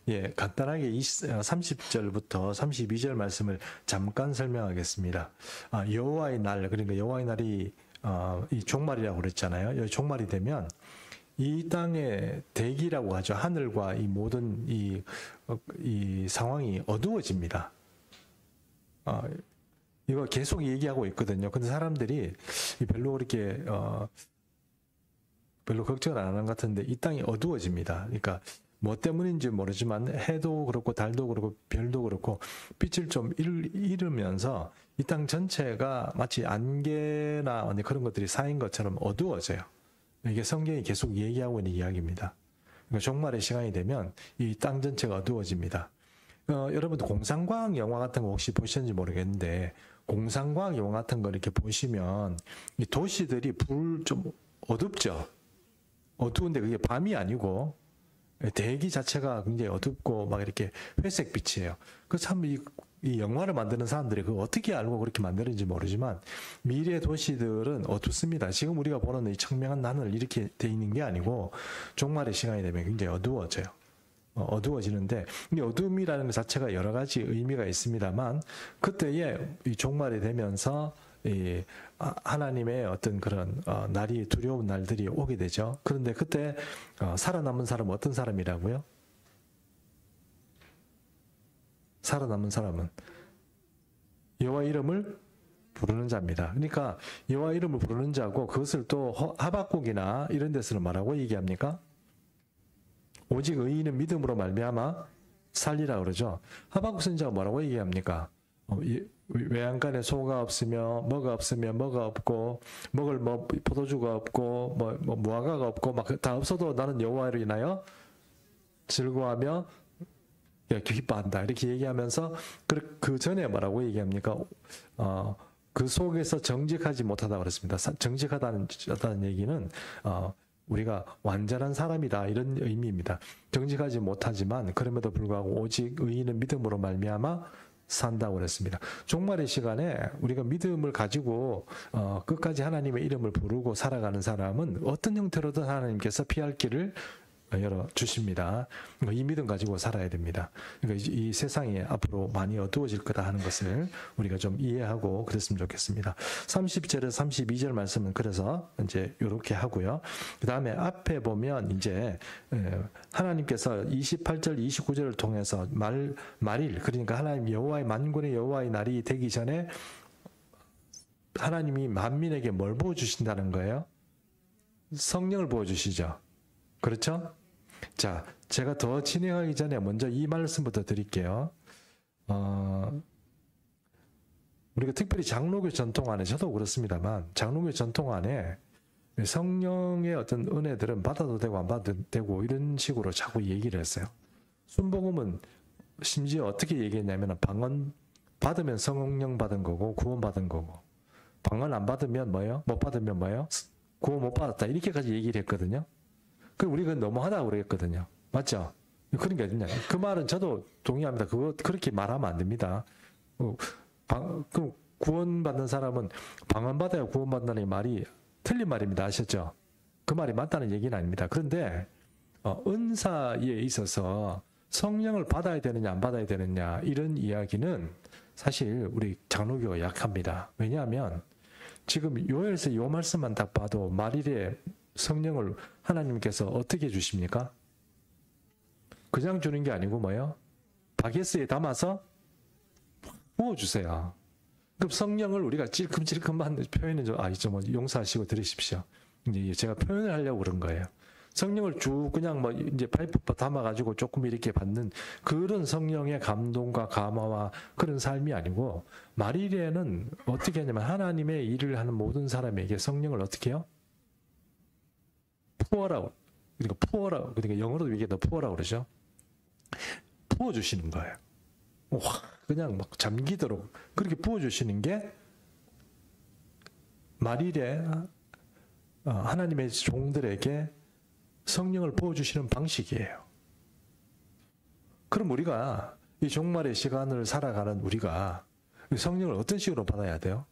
예, 간단하게 30절부터 32절 말씀을 잠깐 설명하겠습니다. 여호와의 날, 그러니까 여호와의 날이 이 종말이라고 그랬잖아요. 이 종말이 되면 이 땅의 대기라고 하죠. 하늘과 이 모든 이 상황이 어두워집니다. 이거 계속 얘기하고 있거든요. 근데 사람들이 별로 그렇게 별로 걱정을 안 하는 것 같은데 이 땅이 어두워집니다. 그러니까 뭐 때문인지 모르지만 해도 그렇고 달도 그렇고 별도 그렇고 빛을 좀 잃으면서 이 땅 전체가 마치 안개나 그런 것들이 쌓인 것처럼 어두워져요. 이게 성경이 계속 얘기하고 있는 이야기입니다. 그러니까 종말의 시간이 되면 이 땅 전체가 어두워집니다. 여러분도 공상과학 영화 같은 거 혹시 보셨는지 모르겠는데 공상과학 영화 같은 거 이렇게 보시면 이 도시들이 좀 어둡죠. 어두운데 그게 밤이 아니고 대기 자체가 굉장히 어둡고 막 이렇게 회색 빛이에요. 그 참 이 영화를 만드는 사람들이 그걸 어떻게 알고 그렇게 만드는지 모르지만 미래 도시들은 어둡습니다. 지금 우리가 보는 이 청명한 하늘 이렇게 돼 있는 게 아니고 종말의 시간이 되면 굉장히 어두워져요. 어두워지는데 이 어둠이라는 것 자체가 여러 가지 의미가 있습니다만 그때에 이 종말이 되면서 이 하나님의 어떤 그런 날이 두려운 날들이 오게 되죠. 그런데 그때 살아남은 사람은 어떤 사람이라고요? 살아남은 사람은 여호와 이름을 부르는 자입니다. 그러니까 여호와 이름을 부르는 자고 그것을 또 하박국이나 이런 데서는 뭐라고 얘기합니까? 오직 의인은 믿음으로 말미암아 살리라 그러죠. 하박국 선지자가 뭐라고 얘기합니까? 외양간에 소가 없으며 뭐가 없으면 뭐가 없고 먹을 포도주가 없고 무화과가 없고 막 다 없어도 나는 여호와로 인하여 즐거워하며 기뻐한다 이렇게 얘기하면서 그 전에 뭐라고 얘기합니까? 그 속에서 정직하지 못하다 그랬습니다. 정직하다는 얘기는 우리가 완전한 사람이다 이런 의미입니다. 정직하지 못하지만 그럼에도 불구하고 오직 의인은 믿음으로 말미암아 산다고 그랬습니다. 종말의 시간에 우리가 믿음을 가지고 끝까지 하나님의 이름을 부르고 살아가는 사람은 어떤 형태로든 하나님께서 피할 길을 열어 주십니다. 이 믿음 가지고 살아야 됩니다. 그러니까 이 세상이 앞으로 많이 어두워질 거다 하는 것을 우리가 좀 이해하고 그랬으면 좋겠습니다. 30절에서 32절 말씀은 그래서 이제 이렇게 하고요. 그 다음에 앞에 보면 이제 하나님께서 28절, 29절을 통해서 말일 그러니까 하나님 여호와의 만군의 여호와의 날이 되기 전에 하나님이 만민에게 뭘 부어주신다는 거예요? 성령을 부어주시죠. 그렇죠? 자, 제가 더 진행하기 전에 먼저 이 말씀부터 드릴게요. 우리가 특별히 장로교 전통 안에, 저도 그렇습니다만, 장로교 전통 안에 성령의 어떤 은혜들은 받아도 되고 안 받아도 되고 이런 식으로 자꾸 얘기를 했어요. 순복음은 심지어 어떻게 얘기했냐면 방언 받으면 성령 받은 거고 구원 받은 거고 방언 안 받으면 뭐예요? 못 받으면 뭐예요? 구원 못 받았다 이렇게까지 얘기를 했거든요. 그럼 우리가 너무하다고 그랬거든요. 맞죠? 그런 게 어딨냐. 그 말은 저도 동의합니다. 그거 그렇게 말하면 안 됩니다. 그럼 구원받는 사람은 방언받아야 구원받는다는 말이 틀린 말입니다. 아셨죠? 그 말이 맞다는 얘기는 아닙니다. 그런데 은사에 있어서 성령을 받아야 되느냐 안 받아야 되느냐 이런 이야기는 사실 우리 장로교가 약합니다. 왜냐하면 지금 요엘서 요 말씀만 딱 봐도 말일에 성령을 하나님께서 어떻게 주십니까? 그냥 주는 게 아니고 뭐예요? 바게스에 담아서 부어주세요. 그럼 성령을 우리가 찔끔찔끔한 표현은 좀 용서하시고 들으십시오. 이제 제가 표현을 하려고 그런 거예요. 성령을 쭉 그냥 이제 파이프 담아가지고 조금 이렇게 받는 그런 성령의 감동과 감화와 그런 삶이 아니고 말일에는 어떻게 하냐면 하나님의 일을 하는 모든 사람에게 성령을 어떻게 해요? 푸어라고. 그러니까 영어로도 얘기해도 푸어라고 그러죠. 부어주시는 거예요. 그냥 막 잠기도록 그렇게 부어주시는 게 말일에 하나님의 종들에게 성령을 부어주시는 방식이에요. 그럼 우리가 이 종말의 시간을 살아가는 우리가 성령을 어떤 식으로 받아야 돼요?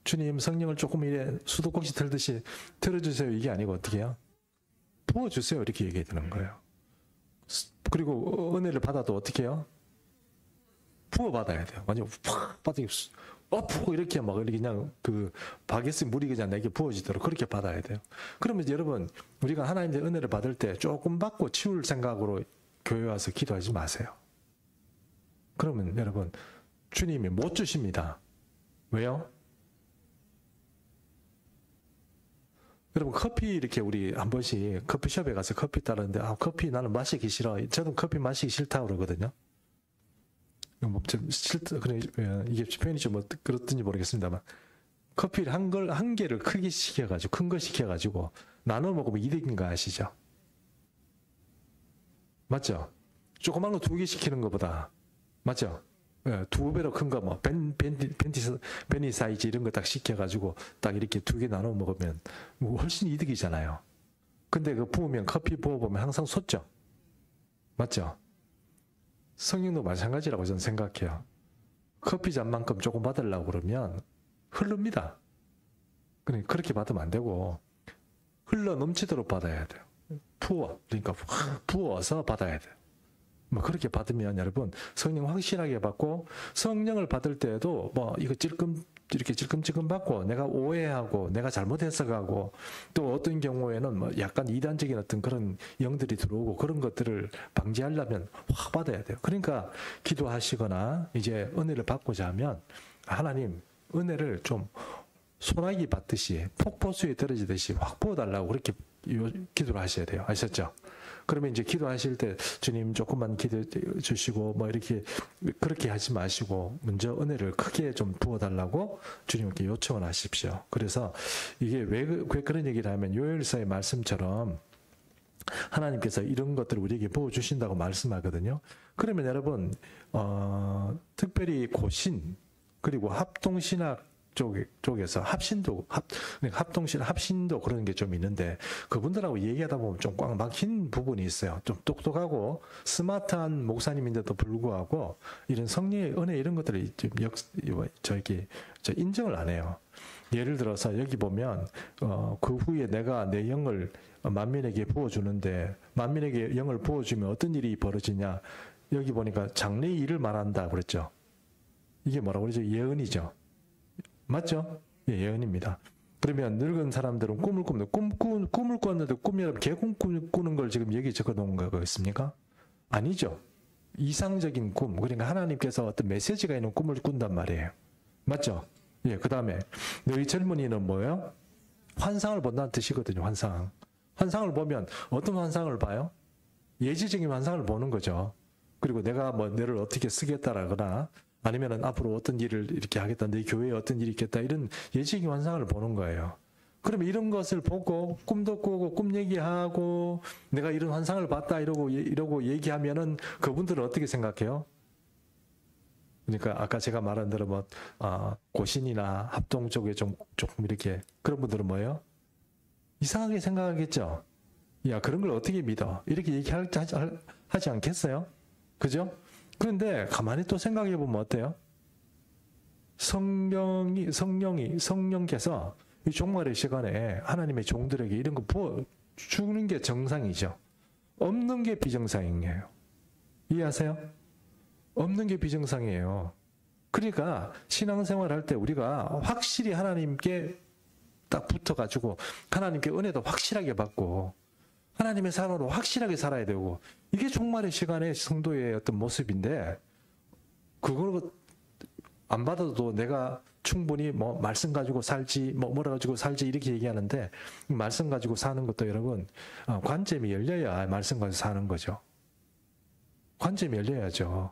주님 성령을 조금 이래 수도꼭지 틀듯이 틀어주세요 이게 아니고 어떻게 해요? 부어주세요 이렇게 얘기해 주는 거예요. 그리고 은혜를 받아도 어떻게 해요? 부어 받아야 돼요. 완전 팍 받아 푹 이렇게 막 그냥 그 바게트 물이 그냥 내게 부어지도록 그렇게 받아야 돼요. 그러면 여러분 우리가 하나님의 은혜를 받을 때 조금 받고 치울 생각으로 교회 와서 기도하지 마세요. 그러면 여러분 주님이 못 주십니다. 왜요? 여러분 커피 이렇게 우리 한 번씩 커피숍에 가서 커피 따르는데 커피 나는 마시기 싫어. 저는 커피 마시기 싫다고 그러거든요. 뭐 좀 싫다 그래 이게 표현이 좀 그렇든지 모르겠습니다만 커피를 한 개를 크게 시켜가지고 큰 걸 시켜가지고 나눠 먹으면 이득인 거 아시죠? 맞죠? 조그만 거 2개 시키는 것보다 맞죠? 예, 2배로 큰 거 뭐 베니 사이즈 이런 거 딱 시켜가지고 딱 이렇게 2개 나눠 먹으면 뭐 훨씬 이득이잖아요. 근데 그 부으면 커피 부어보면 항상 솟죠? 맞죠? 성령도 마찬가지라고 저는 생각해요. 커피 잔만큼 조금 받으려고 그러면 흐릅니다. 그렇게 받으면 안 되고 흘러 넘치도록 받아야 돼요. 그러니까 부어서 받아야 돼요. 뭐 그렇게 받으면 여러분 성령 확실하게 받고 성령을 받을 때에도 뭐 이거 이렇게 찔끔찔끔 받고 내가 오해하고 내가 잘못 해석하고 또 어떤 경우에는 뭐 약간 이단적인 어떤 그런 영들이 들어오고 그런 것들을 방지하려면 확 받아야 돼요. 그러니까 기도하시거나 이제 은혜를 받고자 하면 하나님 은혜를 좀 소나기 받듯이 폭포수에 떨어지듯이 확 부어달라고 그렇게 기도를 하셔야 돼요. 아셨죠? 그러면 이제 기도하실 때 주님 조금만 기도해 주시고 뭐 이렇게 그렇게 하지 마시고 먼저 은혜를 크게 좀 부어달라고 주님께 요청을 하십시오. 그래서 이게 왜 그런 얘기를 하면 요엘서의 말씀처럼 하나님께서 이런 것들을 우리에게 부어주신다고 말씀하거든요. 그러면 여러분 특별히 고신 그리고 합동신학 쪽에서 합신도 그런 게 좀 있는데 그분들하고 얘기하다 보면 좀 꽉 막힌 부분이 있어요. 좀 똑똑하고 스마트한 목사님인데도 불구하고 이런 성령의 은혜 이런 것들을 인정을 안 해요. 예를 들어서 여기 보면 그 후에 내가 내 영을 만민에게 부어주는데 만민에게 영을 부어주면 어떤 일이 벌어지냐. 여기 보니까 장래의 일을 말한다 그랬죠. 이게 뭐라고 그러죠? 예언이죠. 맞죠? 예, 예언입니다. 그러면 늙은 사람들은 꿈을 꿨는데 꿈이 아니라 개꿈 꾸는 걸 지금 여기 적어 놓은 거겠습니까? 아니죠. 이상적인 꿈. 그러니까 하나님께서 어떤 메시지가 있는 꿈을 꾼단 말이에요. 맞죠? 예, 그 다음에 너희 젊은이는 뭐예요? 환상을 본다는 뜻이거든요. 환상을 보면 어떤 환상을 봐요? 예지적인 환상을 보는 거죠. 그리고 내가 뭐 너를 어떻게 쓰겠다라거나 아니면은 앞으로 어떤 일을 이렇게 하겠다, 내 교회에 어떤 일이 있겠다 이런 예지적인 환상을 보는 거예요. 그러면 이런 것을 보고 꿈도 꾸고 꿈 얘기하고 내가 이런 환상을 봤다 이러고 얘기하면은 그분들은 어떻게 생각해요? 그러니까 아까 제가 말한 대로 뭐 고신이나 합동 쪽에 조금 이렇게 그런 분들은 뭐예요? 이상하게 생각하겠죠. 야 그런 걸 어떻게 믿어? 이렇게 얘기하지 않겠어요? 그죠? 그런데 가만히 또 생각해 보면 어때요? 성령께서 이 종말의 시간에 하나님의 종들에게 이런 거 부어주는 게 정상이죠. 없는 게 비정상이에요. 이해하세요? 없는 게 비정상이에요. 그러니까 신앙생활 할 때 우리가 확실히 하나님께 딱 붙어가지고 하나님께 은혜도 확실하게 받고 하나님의 사람으로 확실하게 살아야 되고 이게 종말의 시간에 성도의 어떤 모습인데 그걸 안 받아도 내가 충분히 뭐 말씀 가지고 살지 뭐라 가지고 살지 이렇게 얘기하는데 말씀 가지고 사는 것도 여러분 관점이 열려야 말씀 가지고 사는 거죠. 관점이 열려야죠.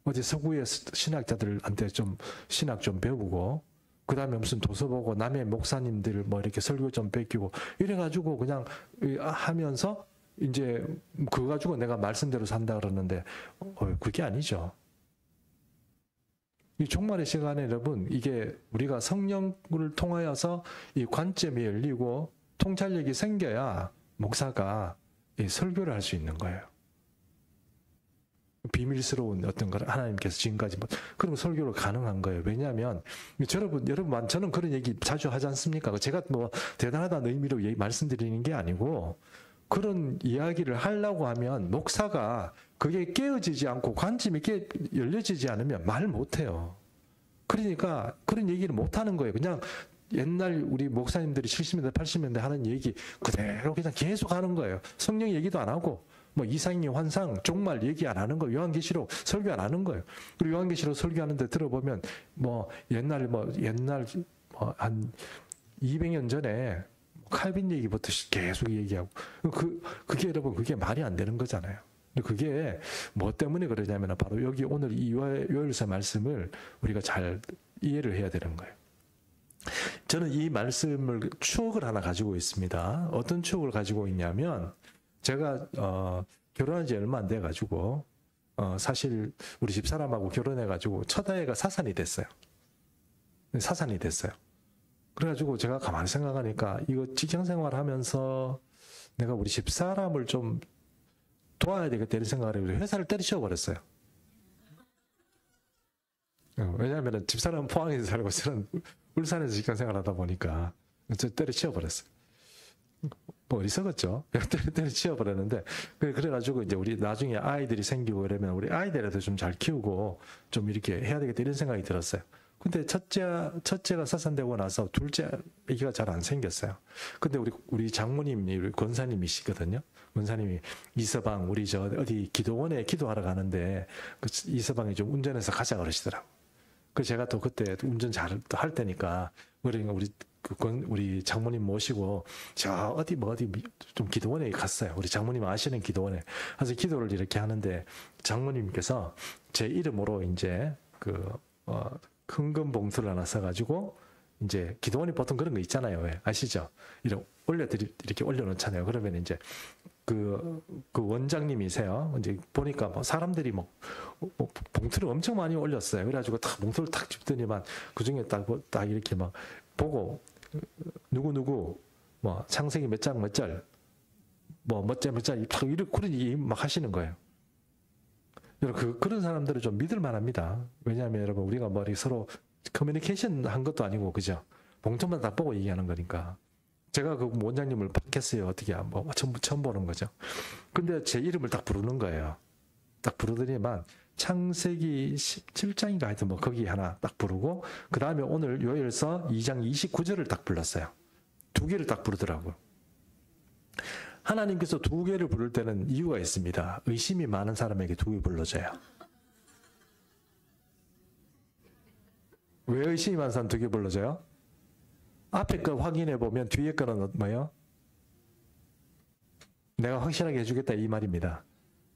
어디 서구의 신학자들한테 좀 신학 좀 배우고 그 다음에 무슨 도서 보고 남의 목사님들 뭐 이렇게 설교 좀 뺏기고 이래가지고 그냥 하면서 이제 그거 가지고 내가 말씀대로 산다 그러는데 그게 아니죠. 이 종말의 시간에 여러분 이게 우리가 성령을 통하여서 이 관점이 열리고 통찰력이 생겨야 목사가 이 설교를 할 수 있는 거예요. 비밀스러운 어떤 걸 하나님께서 지금까지 그런 설교로 가능한 거예요. 왜냐하면 여러분 저는 그런 얘기 자주 하지 않습니까? 제가 뭐 대단하다는 의미로 말씀드리는 게 아니고 그런 이야기를 하려고 하면 목사가 그게 깨어지지 않고 관심이 열려지지 않으면 말 못해요. 그러니까 그런 얘기를 못하는 거예요. 그냥 옛날 우리 목사님들이 70년대, 80년대 하는 얘기 그대로 그냥 계속 하는 거예요. 성령 얘기도 안 하고, 뭐 이상의 환상, 종말 얘기 안 하는 거예요. 요한계시록 설교 안 하는 거예요. 그리고 요한계시록 설교하는데 들어보면 옛날 한 200년 전에 칼빈 얘기부터 계속 얘기하고, 그게 여러분, 그게 말이 안 되는 거잖아요. 그게 뭐 때문에 그러냐면 바로 여기 오늘 이 요엘서 말씀을 우리가 잘 이해를 해야 되는 거예요. 저는 이 말씀을 추억을 하나 가지고 있습니다. 어떤 추억을 가지고 있냐면 제가 결혼한 지 얼마 안 돼 가지고 사실 우리 집사람하고 결혼해 가지고 첫 아이가 사산이 됐어요. 사산이 됐어요. 그래가지고 제가 가만히 생각하니까 이거 직장 생활하면서 내가 우리 집사람을 좀 도와야 되겠다 이런 생각을 해서 회사를 때려치워 버렸어요. 왜냐하면 집사람은 포항에서 살고 저는 울산에서 직장 생활하다 보니까 저 때려치워 버렸어요. 뭐 어리석었죠. 때려치워 버렸는데 그래가지고 이제 우리 나중에 아이들이 생기고 이러면 우리 아이들에도 좀 잘 키우고 좀 이렇게 해야 되겠다 이런 생각이 들었어요. 근데 첫째가 사산되고 나서 둘째 아기가 잘 안 생겼어요. 근데 우리 장모님이 우리 권사님이시거든요. 권사님이 이서방 우리 저 어디 기도원에 기도하러 가는데 그 이서방이 좀 운전해서 가자 그러시더라고. 그래서 제가 또 그때 운전 잘 할 때니까 그러니까 우리 장모님 모시고 저 어디 좀 기도원에 갔어요. 우리 장모님 아시는 기도원에 가서 기도를 이렇게 하는데 장모님께서 제 이름으로 이제 헌금 봉투를 하나 써가지고 이제 기도원이 보통 그런 거 있잖아요. 왜 아시죠? 이렇게 올려놓잖아요. 그러면 이제 그 원장님이세요. 이제 보니까 뭐 사람들이 뭐 봉투를 엄청 많이 올렸어요. 그래가지고 딱 봉투를 탁 짚더니만 그 중에 딱 이렇게 막 보고 누구 뭐 창세기 몇 장 몇 절 뭐 몇 장 딱 이렇게 그런 얘기 막 하시는 거예요. 여러분 그런 사람들은 좀 믿을 만합니다. 왜냐하면 여러분 우리가 뭐 서로 커뮤니케이션 한 것도 아니고 그죠? 봉투만 딱 보고 얘기하는 거니까. 제가 그 원장님을 받겠어요. 어떻게 뭐 처음 보는 거죠. 근데 제 이름을 딱 부르는 거예요. 딱 부르더니만 창세기 17장인가 하여튼 뭐 거기 하나 딱 부르고 그 다음에 오늘 요엘서 2장 29절을 딱 불렀어요. 두 개를 딱 부르더라고요. 하나님께서 두 개를 부를 때는 이유가 있습니다. 의심이 많은 사람에게 두 개 불러줘요. 왜 의심이 많은 사람 두 개 불러줘요? 앞에 거 확인해 보면 뒤에 거는 뭐예요? 내가 확실하게 해주겠다 이 말입니다.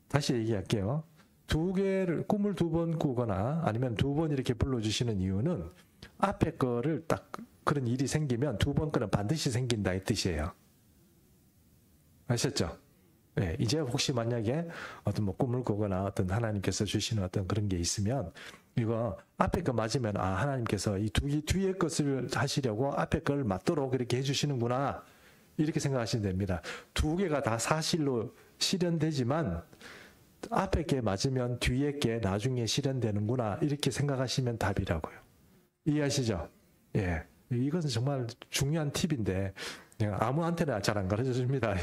다시 얘기할게요. 꿈을 두 번 꾸거나 아니면 두 번 이렇게 불러주시는 이유는 앞에 거를 딱 그런 일이 생기면 두 번 거는 반드시 생긴다 이 뜻이에요. 아셨죠? 네, 이제 혹시 만약에 어떤 뭐 꿈을 꾸거나 어떤 하나님께서 주시는 어떤 그런 게 있으면 이거 앞에 거 맞으면 하나님께서 이 뒤에 것을 하시려고 앞에 걸 맞도록 이렇게 해주시는구나 이렇게 생각하시면 됩니다. 두 개가 다 사실로 실현되지만 앞에 게 맞으면 뒤에 게 나중에 실현되는구나 이렇게 생각하시면 답이라고요. 이해하시죠? 예, 이것은 정말 중요한 팁인데 아무한테나 잘 안 가르쳐 줍니다.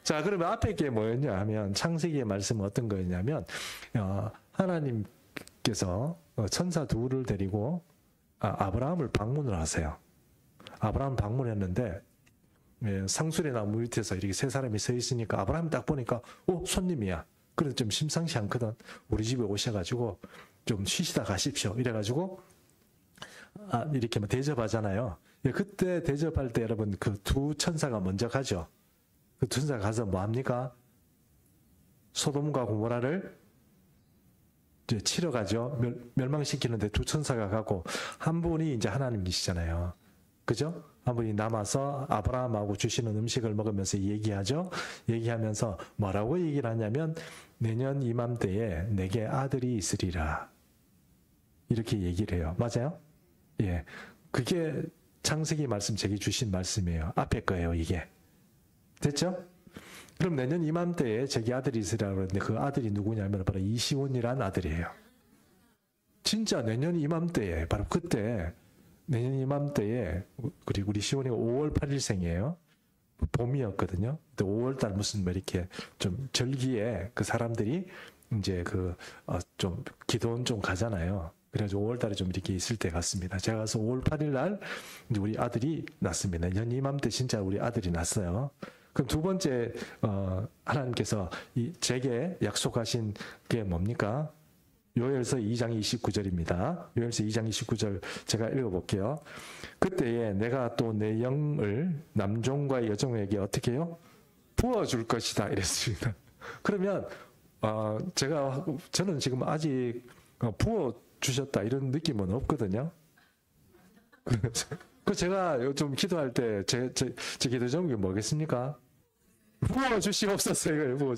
자, 그러면 앞에 게 뭐였냐 하면 창세기의 말씀은 어떤 거였냐면 하나님께서 천사 둘을 데리고 아브라함을 방문을 하세요. 아브라함 방문했는데 상수리 나무 밑에서 이렇게 세 사람이 서 있으니까 아브라함이 딱 보니까 손님이야. 그래서 좀 심상치 않거든. 우리 집에 오셔가지고 좀 쉬시다 가십시오. 이래가지고 이렇게 대접하잖아요. 그때 대접할 때 여러분 그 두 천사가 먼저 가죠. 그 두 천사가 가서 뭐 합니까? 소돔과 고모라를 이제 치러 가죠. 멸망시키는데 두 천사가 가고 한 분이 이제 하나님이시잖아요. 그죠? 한 분이 남아서 아브라함하고 주시는 음식을 먹으면서 얘기하죠. 얘기하면서 뭐라고 얘기를 하냐면 내년 이맘때에 내게 아들이 있으리라. 이렇게 얘기를 해요. 맞아요? 예. 그게 창세기 말씀 제게 주신 말씀이에요. 앞에 거예요, 이게. 됐죠? 그럼 내년 이맘때에 제게 아들이 있으리라고 그러는데 그 아들이 누구냐면 바로 이시온이라는 아들이에요. 진짜 내년 이맘때에 바로 그때 내년 이맘때에 그리고 우리 시온이가 5월 8일생이에요. 봄이었거든요. 5월달 무슨 뭐 이렇게 좀 절기에 그 사람들이 이제 좀 기도원 좀 가잖아요. 그래가지고 5월달에 좀 이렇게 있을 때 갔습니다. 제가 가서 5월 8일날 이제 우리 아들이 낳습니다. 연 이맘때 진짜 우리 아들이 낳았어요. 그럼 두 번째 하나님께서 제게 약속하신 게 뭡니까? 요엘서 2장 29절입니다. 요엘서 2장 29절 제가 읽어볼게요. 그때에 내가 또 내 영을 남종과 여종에게 어떻게 해요? 부어줄 것이다 이랬습니다. 그러면 저는 지금 아직 부어주셨다 이런 느낌은 없거든요. 그 제가 좀 기도할 때 제 기도 제목이 뭐겠습니까? 부어주시옵소서. 이걸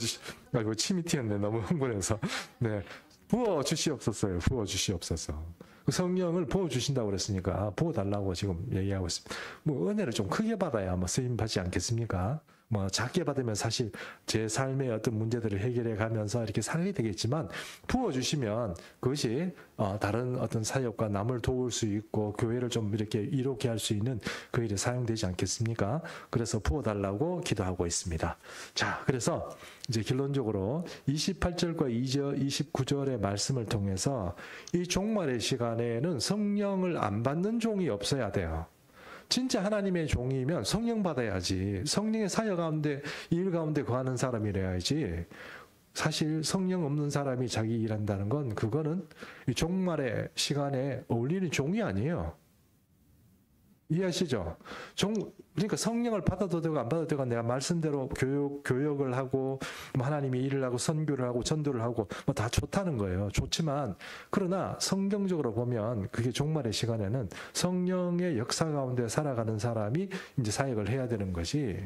아이고 침이 튀었네. 너무 흥분해서. 네. 부어주시옵소서요. 부어주시옵소서. 성령을 부어주신다고 그랬으니까 부어달라고 지금 얘기하고 있습니다. 뭐 은혜를 좀 크게 받아야 뭐 쓰임 받지 않겠습니까? 뭐 작게 받으면 사실 제 삶의 어떤 문제들을 해결해 가면서 이렇게 살게 되겠지만 부어주시면 그것이 다른 어떤 사역과 남을 도울 수 있고 교회를 좀 이렇게 이롭게 할 수 있는 그 일에 사용되지 않겠습니까? 그래서 부어달라고 기도하고 있습니다. 자, 그래서 이제 결론적으로 28절과 29절의 말씀을 통해서 이 종말의 시간에는 성령을 안 받는 종이 없어야 돼요. 진짜 하나님의 종이면 성령 받아야지. 성령의 사역 가운데, 일 가운데 거하는 사람이래야지. 사실 성령 없는 사람이 자기 일한다는 건 그거는 이 종말의 시간에 어울리는 종이 아니에요. 이해하시죠? 그러니까 성령을 받아도 되고 안 받아도 되고 내가 말씀대로 교역을 하고 하나님이 일을 하고 선교를 하고 전도를 하고 뭐 다 좋다는 거예요. 좋지만 그러나 성경적으로 보면 그게 종말의 시간에는 성령의 역사 가운데 살아가는 사람이 이제 사역을 해야 되는 것이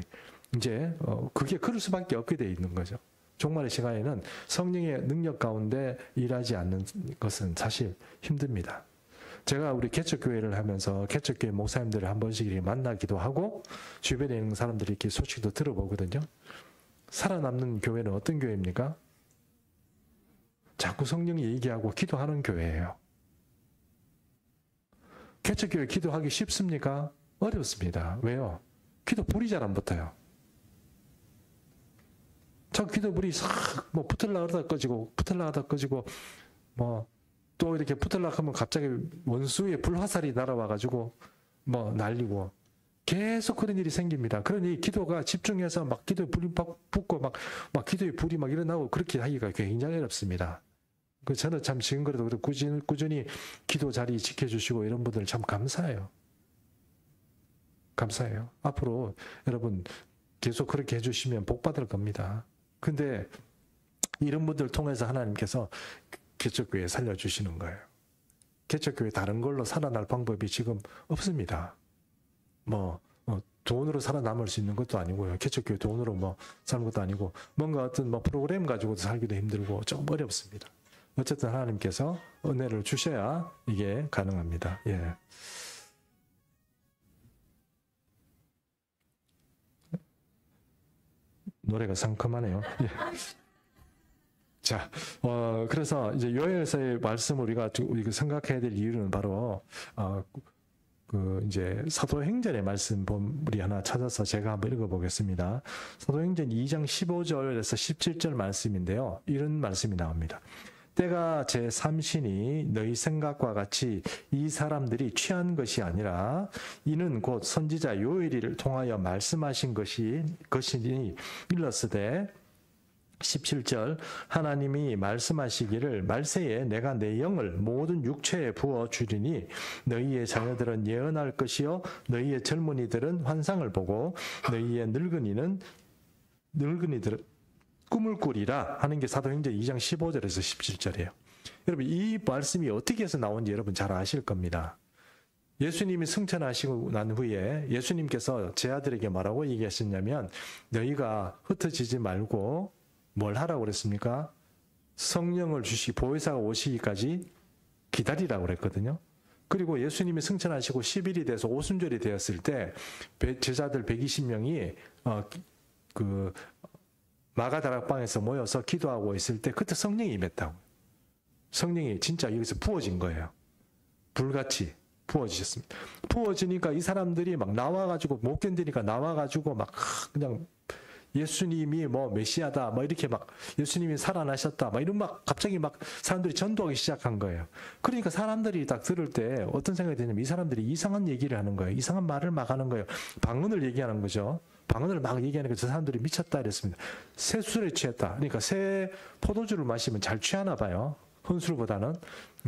이제 그게 그럴 수밖에 없게 돼 있는 거죠. 종말의 시간에는 성령의 능력 가운데 일하지 않는 것은 사실 힘듭니다. 제가 우리 개척교회를 하면서 개척교회 목사님들을 한 번씩 이렇게 만나기도 하고 주변에 있는 사람들이 이렇게 소식도 들어보거든요. 살아남는 교회는 어떤 교회입니까? 자꾸 성령이 얘기하고 기도하는 교회예요. 개척교회 기도하기 쉽습니까? 어렵습니다. 왜요? 기도 불이 잘 안 붙어요. 저 기도 불이 싹 뭐 붙으려고 하다 꺼지고 뭐 또 이렇게 붙으려고 하면 갑자기 원수의 불화살이 날아와가지고 뭐 날리고 계속 그런 일이 생깁니다. 그러니 기도가 집중해서 막 기도에 불이 붙고 막 기도에 불이 막 일어나고 그렇게 하기가 굉장히 어렵습니다. 저는 참 지금 그래도 꾸준히 기도 자리 지켜주시고 이런 분들 참 감사해요. 감사해요. 앞으로 여러분 계속 그렇게 해주시면 복 받을 겁니다. 근데 이런 분들 통해서 하나님께서 개척교회 살려주시는 거예요. 개척교회 다른 걸로 살아날 방법이 지금 없습니다. 돈으로 살아남을 수 있는 것도 아니고요. 개척교회 돈으로 사는 것도 아니고 뭔가 어떤 프로그램 가지고도 살기도 힘들고 좀 어렵습니다. 어쨌든 하나님께서 은혜를 주셔야 이게 가능합니다. 예. 노래가 상큼하네요. 예. 자, 그래서 이제 요엘서의 말씀을 우리가 생각해야 될 이유는 바로 이제 사도행전의 말씀 우리 하나 찾아서 제가 한번 읽어보겠습니다. 사도행전 2장 15절에서 17절 말씀인데요. 이런 말씀이 나옵니다. 때가 제3신이 너희 생각과 같이 이 사람들이 취한 것이 아니라 이는 곧 선지자 요엘을 통하여 말씀하신 것이니 일렀으되 17절 하나님이 말씀하시기를 말세에 내가 내 영을 모든 육체에 부어 주리니 너희의 자녀들은 예언할 것이요 너희의 젊은이들은 환상을 보고 너희의 늙은이들은 꿈을 꾸리라 하는 게 사도행전 2장 15절에서 17절이에요. 여러분 이 말씀이 어떻게 해서 나온지 여러분 잘 아실 겁니다. 예수님이 승천하시고 난 후에 예수님께서 제 아들에게 뭐라고 얘기하셨냐면 너희가 흩어지지 말고 뭘 하라고 그랬습니까? 성령을 보혜사가 오시기까지 기다리라고 그랬거든요. 그리고 예수님이 승천하시고 10일이 돼서 오순절이 되었을 때 제자들 120명이 마가다락방에서 모여서 기도하고 있을 때 그때 성령이 임했다고. 성령이 진짜 여기서 부어진 거예요. 불같이 부어지셨습니다. 부어지니까 이 사람들이 막 나와가지고 못 견디니까 나와가지고 막 그냥 예수님이 뭐 메시아다, 뭐 이렇게 막 예수님이 살아나셨다, 막 이런 막 갑자기 막 사람들이 전도하기 시작한 거예요. 그러니까 사람들이 딱 들을 때 어떤 생각이 드냐면 이 사람들이 이상한 얘기를 하는 거예요. 이상한 말을 막 하는 거예요. 방언을 얘기하는 거죠. 방언을 막 얘기하니까 저 사람들이 미쳤다 이랬습니다. 새 술에 취했다. 그러니까 새 포도주를 마시면 잘 취하나 봐요. 혼술보다는.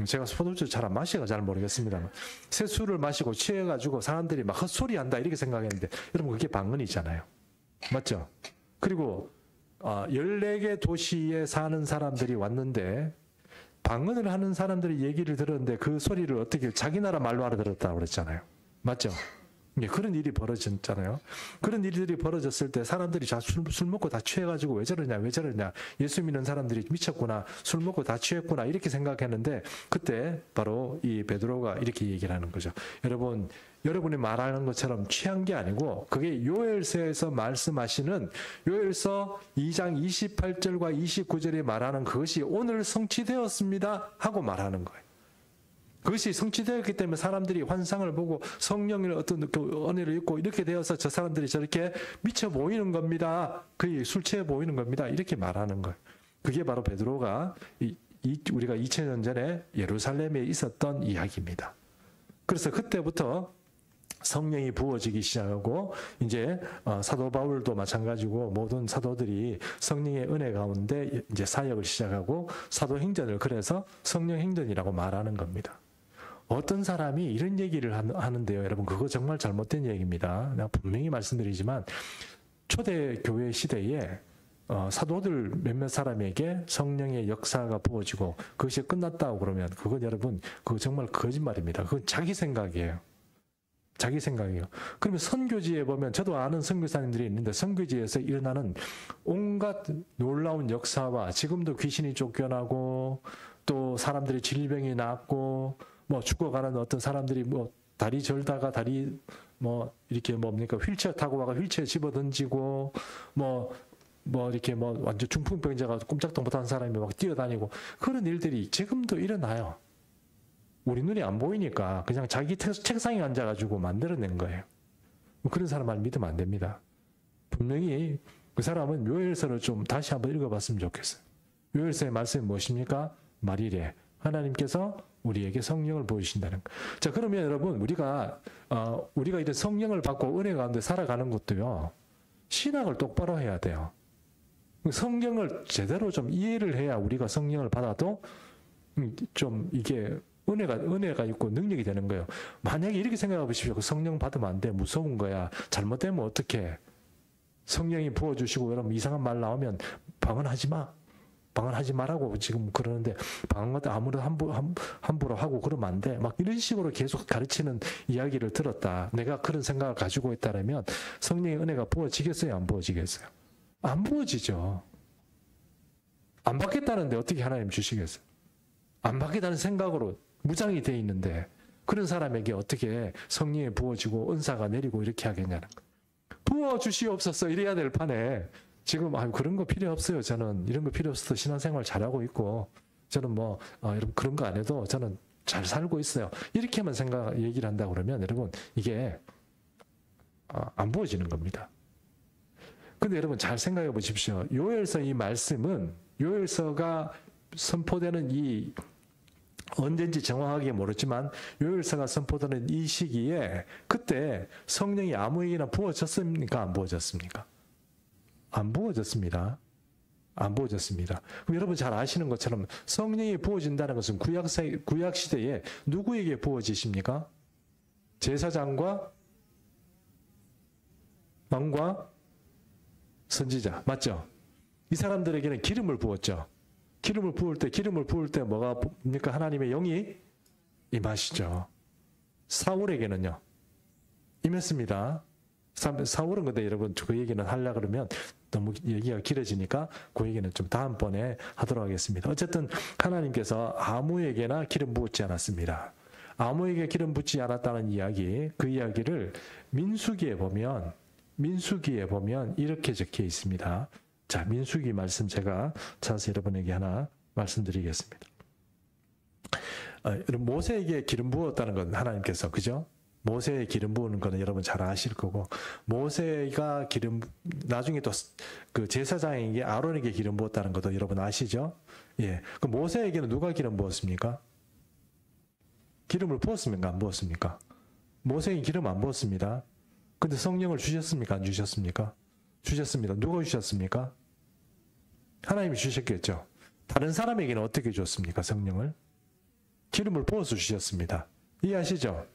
제가 포도주 잘 안 마셔서 잘 모르겠습니다만. 새 술을 마시고 취해가지고 사람들이 막 헛소리 한다 이렇게 생각했는데 여러분 그게 방언이잖아요. 맞죠? 그리고 14개 도시에 사는 사람들이 왔는데 방언을 하는 사람들이 얘기를 들었는데 그 소리를 어떻게 자기 나라 말로 알아들었다고 그랬잖아요. 맞죠? 예, 그런 일이 벌어졌잖아요. 그런 일들이 벌어졌을 때 사람들이 술 먹고 다 취해가지고 왜 저러냐. 예수 믿는 사람들이 미쳤구나. 술 먹고 다 취했구나. 이렇게 생각했는데 그때 바로 이 베드로가 이렇게 얘기를 하는 거죠. 여러분이 말하는 것처럼 취한 게 아니고 그게 요엘서에서 말씀하시는 요엘서 2장 28절과 29절에 말하는 그것이 오늘 성취되었습니다 하고 말하는 거예요. 그것이 성취되었기 때문에 사람들이 환상을 보고 성령의 어떤 은혜를 입고 이렇게 되어서 저 사람들이 저렇게 미쳐 보이는 겁니다. 그게 술 취해 보이는 겁니다. 이렇게 말하는 거예요. 그게 바로 베드로가 우리가 2000년 전에 예루살렘에 있었던 이야기입니다. 그래서 그때부터 성령이 부어지기 시작하고 이제 사도 바울도 마찬가지고 모든 사도들이 성령의 은혜 가운데 이제 사역을 시작하고 사도행전을 그래서 성령행전이라고 말하는 겁니다. 어떤 사람이 이런 얘기를 하는데요. 여러분 그거 정말 잘못된 얘기입니다. 내가 분명히 말씀드리지만 초대교회 시대에 사도들 몇몇 사람에게 성령의 역사가 부어지고 그것이 끝났다고 그러면 그건 여러분 그거 정말 거짓말입니다. 그건 자기 생각이에요. 자기 생각이에요. 그러면 선교지에 보면 저도 아는 선교사님들이 있는데 선교지에서 일어나는 온갖 놀라운 역사와 지금도 귀신이 쫓겨나고 또 사람들이 질병이 낫고 뭐 죽어가는 어떤 사람들이 뭐 다리 절다가 다리 뭐 이렇게 뭡니까 휠체어 타고 와가 휠체어 집어 던지고 뭐 이렇게 뭐 완전 중풍병자가 꼼짝도 못하는 사람이 막 뛰어다니고 그런 일들이 지금도 일어나요. 우리 눈에 안 보이니까 그냥 자기 책상에 앉아가지고 만들어낸 거예요. 그런 사람 말 믿으면 안 됩니다. 분명히 그 사람은 요엘서를 좀 다시 한번 읽어봤으면 좋겠어요. 요엘서의 말씀이 무엇입니까? 말이래. 하나님께서 우리에게 성령을 보여주신다는 거. 자, 그러면 여러분 우리가 이런 성령을 받고 은혜 가운데 살아가는 것도요. 신학을 똑바로 해야 돼요. 성령을 제대로 좀 이해를 해야 우리가 성령을 받아도 좀 이게 은혜가 있고 능력이 되는 거예요. 만약에 이렇게 생각해 보십시오. 성령 받으면 안 돼. 무서운 거야. 잘못되면 어떡해. 성령이 부어주시고 여러분 이상한 말 나오면 방언하지 마. 방언하지 말라고 지금 그러는데 방언도 아무래도 함부로 하고 그러면 안 돼. 막 이런 식으로 계속 가르치는 이야기를 들었다. 내가 그런 생각을 가지고 있다면 성령의 은혜가 부어지겠어요? 안 부어지겠어요? 안 부어지죠. 안 받겠다는데 어떻게 하나님 주시겠어요? 안 받겠다는 생각으로 무장이 돼 있는데 그런 사람에게 어떻게 성령이 부어지고 은사가 내리고 이렇게 하겠냐는 거예요. 부어주시옵소서 이래야 될 판에 지금 그런 거 필요 없어요. 저는 이런 거 필요 없어서 신앙생활 잘하고 있고 저는 여러분 그런 거 안 해도 저는 잘 살고 있어요. 이렇게만 얘기를 한다 그러면 여러분 이게 안 부어지는 겁니다. 근데 여러분 잘 생각해 보십시오. 요엘서 이 말씀은 요엘서가 선포되는 이 언젠지 정확하게 모르지만 요엘서가 선포되는 이 시기에 그때 성령이 아무에게나 부어졌습니까? 안 부어졌습니까? 안 부어졌습니다. 안 부어졌습니다. 그럼 여러분 잘 아시는 것처럼 성령이 부어진다는 것은 구약 시대에 누구에게 부어지십니까? 제사장과 왕과 선지자 맞죠? 이 사람들에게는 기름을 부었죠. 기름을 부을 때 뭐가 뭡니까? 하나님의 영이 임하시죠. 사울에게는요. 임했습니다. 사울은 근데 여러분 그 얘기는 하려고 그러면 너무 얘기가 길어지니까 그 얘기는 좀 다음번에 하도록 하겠습니다. 어쨌든 하나님께서 아무에게나 기름 부었지 않았습니다. 아무에게 기름 붓지 않았다는 이야기, 그 이야기를 민수기에 보면 이렇게 적혀 있습니다. 자, 민수기 말씀 제가 찾아서 여러분에게 하나 말씀드리겠습니다. 모세에게 기름 부었다는 건 하나님께서, 그죠? 모세에 기름 부으는 거는 여러분 잘 아실 거고, 모세가 나중에 또 그 제사장에게 아론에게 기름 부었다는 것도 여러분 아시죠? 예. 그 모세에게는 누가 기름 부었습니까? 기름을 부었습니까? 안 부었습니까? 모세에게 기름 안 부었습니다. 근데 성령을 주셨습니까? 안 주셨습니까? 주셨습니다. 누가 주셨습니까? 하나님이 주셨겠죠. 다른 사람에게는 어떻게 줬습니까? 성령을? 기름을 부어서 주셨습니다. 이해하시죠?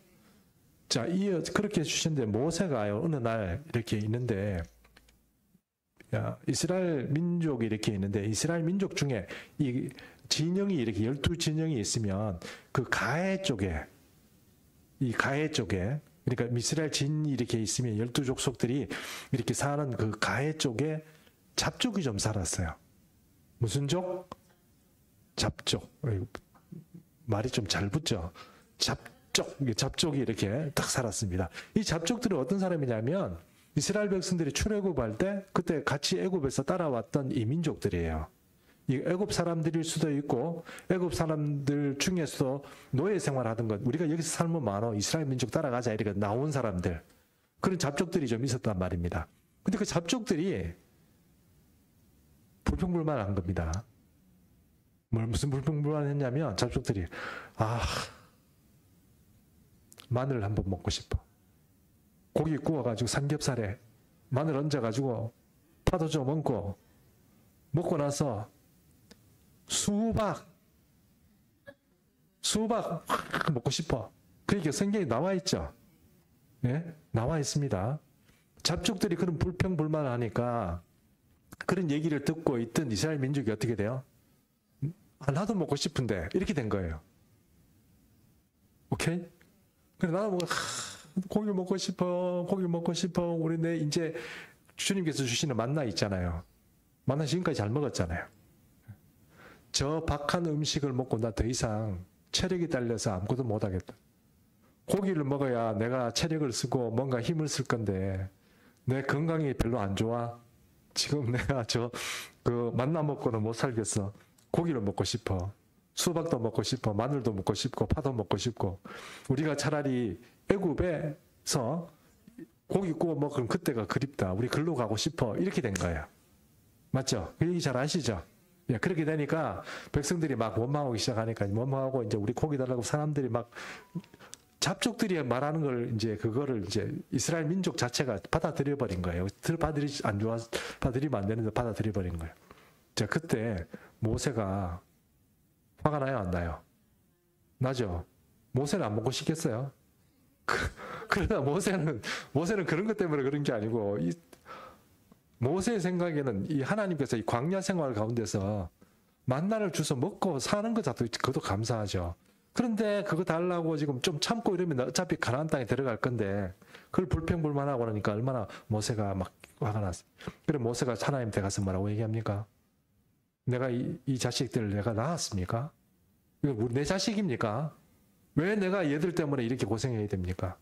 자, 그렇게 주셨는데 모세가 어느 날 이렇게 있는데, 이스라엘 민족이 이렇게 있는데, 이스라엘 민족 중에 이 진영이 이렇게 12진영이 있으면 그 가해 쪽에, 그러니까 이스라엘 진이 이렇게 있으면 12족속들이 이렇게 사는 그 가해 쪽에 잡족이 좀 살았어요. 무슨 족? 잡족. 말이 좀 잘 붙죠? 잡족이 이렇게 딱 살았습니다. 이 잡족들은 어떤 사람이냐면 이스라엘 백성들이 출애굽할 때 그때 같이 애굽에서 따라왔던 이 민족들이에요. 이 애굽 사람들일 수도 있고 애굽 사람들 중에서도 노예 생활하던 것, 우리가 여기서 살면 많어, 이스라엘 민족 따라가자 이렇게 나온 사람들, 그런 잡족들이 좀 있었단 말입니다. 근데 그 잡족들이 불평불만한 겁니다. 무슨 불평불만했냐면 잡족들이 마늘 한번 먹고 싶어. 고기 구워가지고 삼겹살에 마늘 얹어가지고 파도 좀 얹고 먹고 나서 수박 먹고 싶어. 그러니까 성경에 나와 있죠. 예? 나와 있습니다. 잡족들이 그런 불평불만을 하니까 그런 얘기를 듣고 있던 이스라엘 민족이 어떻게 돼요? 나도 먹고 싶은데 이렇게 된 거예요. 오케이? 그래 나도 고기 먹고 싶어. 우리 이제 주님께서 주시는 만나 있잖아요. 만나 지금까지 잘 먹었잖아요. 저 박한 음식을 먹고 나 더 이상 체력이 딸려서 아무것도 못하겠다. 고기를 먹어야 내가 체력을 쓰고 뭔가 힘을 쓸 건데 내 건강이 별로 안 좋아. 지금 내가 그 만나 먹고는 못 살겠어. 고기를 먹고 싶어. 수박도 먹고 싶어. 마늘도 먹고 싶고 파도 먹고 싶고. 우리가 차라리 애굽에서 고기 구워 먹은 그때가 그립다. 우리 글로 가고 싶어. 이렇게 된 거예요. 맞죠? 그 얘기 잘 아시죠? 예, 그렇게 되니까 백성들이 막 원망하기 시작하니까 원망하고 이제 우리 고기 달라고 사람들이 막 잡족들이 말하는 걸 이제 그거를 이제 이스라엘 민족 자체가 받아들여 버린 거예요. 받아들이면 안 되는데 받아들여 버린 거예요. 자, 그때 모세가 화가 나요, 안 나요? 나죠? 모세는 안 먹고 싶겠어요? 그러나 모세는 그런 것 때문에 그런 게 아니고, 모세의 생각에는 이 하나님께서 이 광야 생활 가운데서 만나를 주서 먹고 사는 것 자체도 그것도 감사하죠. 그런데 그거 달라고 지금 좀 참고 이러면 어차피 가나안 땅에 들어갈 건데 그걸 불평불만하고 그러니까 얼마나 모세가 막 화가 났어요. 그래 모세가 하나님한테 가서 뭐라고 얘기합니까? 내가 이 자식들을 내가 낳았습니까? 이거 내 자식입니까? 왜 내가 얘들 때문에 이렇게 고생해야 됩니까?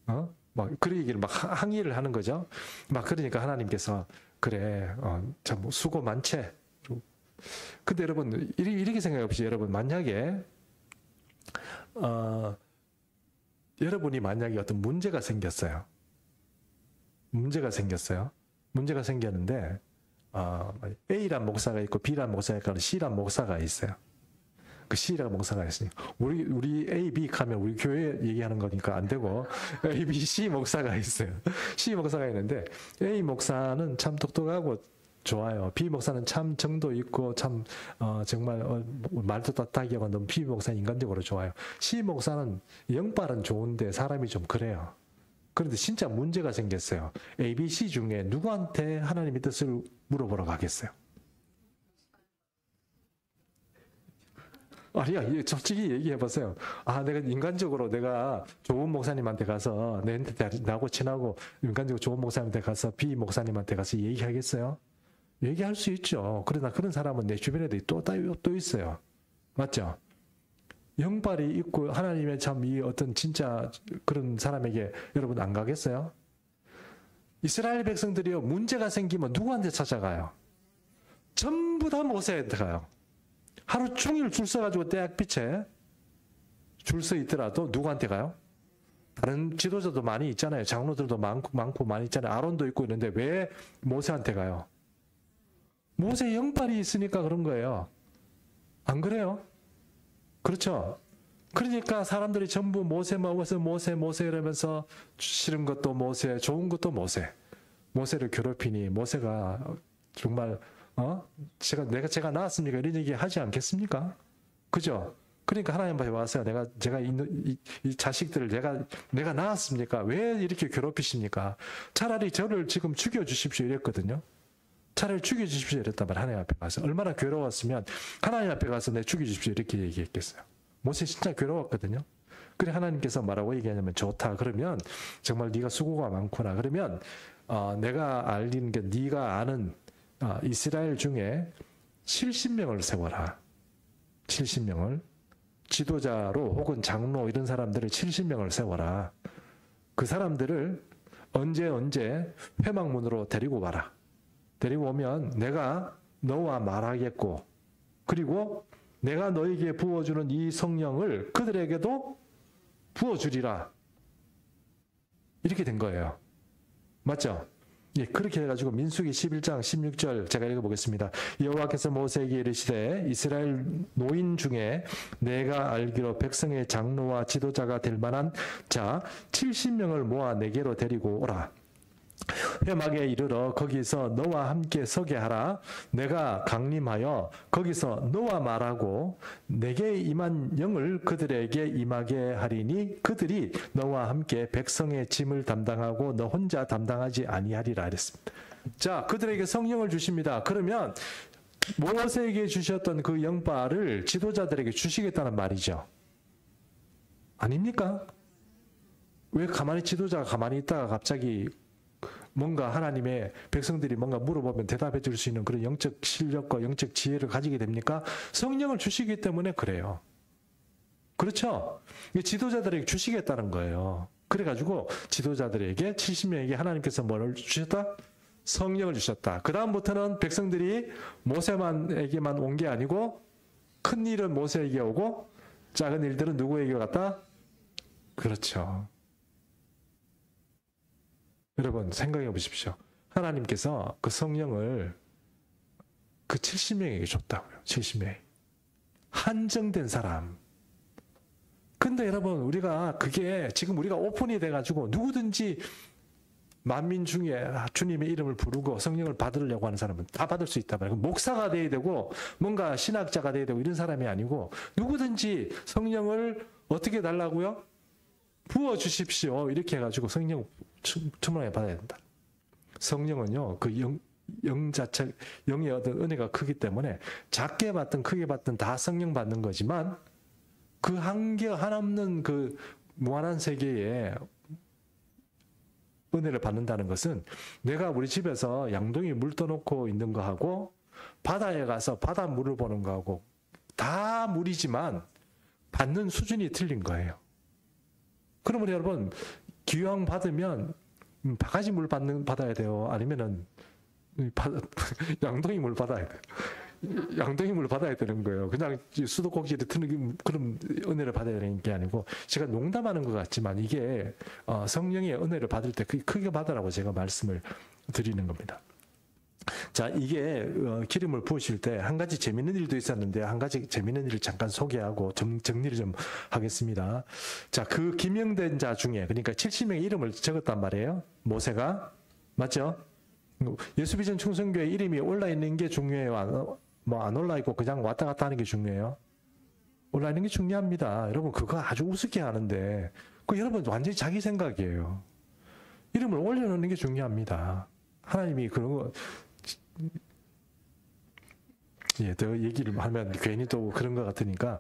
막 그런 얘기를 막 항의를 하는 거죠. 막 그러니까 하나님께서 그래, 참 수고 많지. 근데 여러분 이렇게 생각해 보시죠. 여러분 만약에 여러분이 만약에 어떤 문제가 생겼어요. 문제가 생겼는데 A란 목사가 있고 B란 목사가 있고 C란 목사가 있어요. 그 C란 목사가 있으니 우리 A, B 하면 우리 교회 얘기하는 거니까 안 되고 A, B, C 목사가 있어요. C 목사가 있는데 A 목사는 참 똑똑하고 좋아요. B 목사는 참 정도 있고 참 정말 말도 따뜻하게 하고 너무 B 목사는 인간적으로 좋아요. C 목사는 영빨은 좋은데 사람이 좀 그래요. 그런데 진짜 문제가 생겼어요. A, B, C 중에 누구한테 하나님의 뜻을 물어보러 가겠어요? 아니야, 솔직히 얘기해보세요. 내가 인간적으로 내가 좋은 목사님한테 가서 나하고 친하고 인간적으로 좋은 목사님한테 가서 B 목사님한테 가서 얘기하겠어요? 얘기할 수 있죠. 그러나 그런 사람은 내 주변에도 또 있어요. 맞죠? 영빨이 있고 하나님의 참 이 어떤 진짜 그런 사람에게 여러분 안 가겠어요? 이스라엘 백성들이요, 문제가 생기면 누구한테 찾아가요? 전부 다 모세한테 가요. 하루 종일 줄 서가지고 떼약빛에 줄 서 있더라도 누구한테 가요? 다른 지도자도 많이 있잖아요. 장로들도 많고 많이 있잖아요. 아론도 있고 있는데 왜 모세한테 가요? 모세 영빨이 있으니까 그런 거예요. 안 그래요? 그렇죠? 그러니까 사람들이 전부 모세 이러면서 싫은 것도 모세, 좋은 것도 모세. 모세를 괴롭히니 모세가 정말 제가 나았습니까? 이런 얘기 하지 않겠습니까? 그죠? 그러니까 하나님 앞에 와서 제가 이 자식들을 내가 낳았습니까? 왜 이렇게 괴롭히십니까? 차라리 저를 지금 죽여주십시오 이랬거든요. 차라리 죽여주십시오 이랬단 말이에요. 하나님 앞에 가서. 얼마나 괴로웠으면 하나님 앞에 가서 내 죽여주십시오 이렇게 얘기했겠어요. 모세 진짜 괴로웠거든요. 그래 하나님께서 뭐라고 얘기하냐면 좋다. 그러면 정말 네가 수고가 많구나. 그러면 내가 알리는 게 네가 아는 이스라엘 중에 70명을 세워라. 70명을. 지도자로 혹은 장로 이런 사람들을 70명을 세워라. 그 사람들을 언제 회막문으로 데리고 와라. 데리고 오면 내가 너와 말하겠고 그리고 내가 너에게 부어주는 이 성령을 그들에게도 부어주리라. 이렇게 된 거예요. 맞죠? 예, 그렇게 해가지고 민수기 11장 16절 제가 읽어보겠습니다. 여호와께서 모세에게 이르시되 이스라엘 노인 중에 내가 알기로 백성의 장로와 지도자가 될 만한 자 70명을 모아 내게로 데리고 오라. 회막에 이르러 거기서 너와 함께 서게 하라. 내가 강림하여 거기서 너와 말하고 내게 임한 영을 그들에게 임하게 하리니 그들이 너와 함께 백성의 짐을 담당하고 너 혼자 담당하지 아니하리라 했습니다. 자, 그들에게 성령을 주십니다. 그러면 모세에게 주셨던 그 영빨을 지도자들에게 주시겠다는 말이죠. 아닙니까? 왜 지도자가 가만히 있다가 갑자기 뭔가 하나님의 백성들이 뭔가 물어보면 대답해 줄 수 있는 그런 영적 실력과 영적 지혜를 가지게 됩니까? 성령을 주시기 때문에 그래요. 그렇죠? 지도자들에게 주시겠다는 거예요. 그래가지고 지도자들에게 70명에게 하나님께서 뭘 주셨다? 성령을 주셨다. 그 다음부터는 백성들이 모세에게만 온 게 아니고 큰 일은 모세에게 오고 작은 일들은 누구에게 갔다? 그렇죠. 여러분 생각해 보십시오. 하나님께서 그 성령을 그 70명에게 줬다고요. 70명. 한정된 사람. 근데 여러분 우리가 그게 지금 우리가 오픈이 돼가지고 누구든지 만민 중에 주님의 이름을 부르고 성령을 받으려고 하는 사람은 다 받을 수 있단 말이에요. 목사가 돼야 되고 뭔가 신학자가 돼야 되고 이런 사람이 아니고 누구든지 성령을 어떻게 달라고요? 부어주십시오. 이렇게 해가지고 성령 충만하게 받아야 된다. 성령은요, 그 영 자체, 영의 어떤 은혜가 크기 때문에 작게 받든 크게 받든 다 성령 받는 거지만 그 한없는 그 무한한 세계에 은혜를 받는다는 것은 내가 우리 집에서 양동이 물 떠놓고 있는 거하고 바다에 가서 바닷물을 보는 거하고 다 물이지만 받는 수준이 틀린 거예요. 그러면 여러분 기왕 받으면 바가지 물 받아야 돼요? 아니면은 양동이 물 받아야 돼요? 양동이 물 받아야 되는 거예요. 그냥 수도꼭지를 트는 그런 은혜를 받아야 되는 게 아니고 제가 농담하는 것 같지만 이게 성령의 은혜를 받을 때 크게 받으라고 제가 말씀을 드리는 겁니다. 자, 이게 기름을 부으실 때 한 가지 재밌는 일도 있었는데 한 가지 재밌는 일을 잠깐 소개하고 정리를 좀 하겠습니다. 자, 그 기명된 자 중에 그러니까 70명의 이름을 적었단 말이에요. 모세가. 맞죠? 예수비전 충성교회 이름이 올라 있는 게 중요해요? 뭐 안 올라 있고 그냥 왔다 갔다 하는 게 중요해요? 올라 있는 게 중요합니다. 여러분 그거 아주 우습게 하는데 그 여러분 완전히 자기 생각이에요. 이름을 올려놓는 게 중요합니다. 하나님이 그런 거 예, 더 얘기를 하면 괜히 또 그런 것 같으니까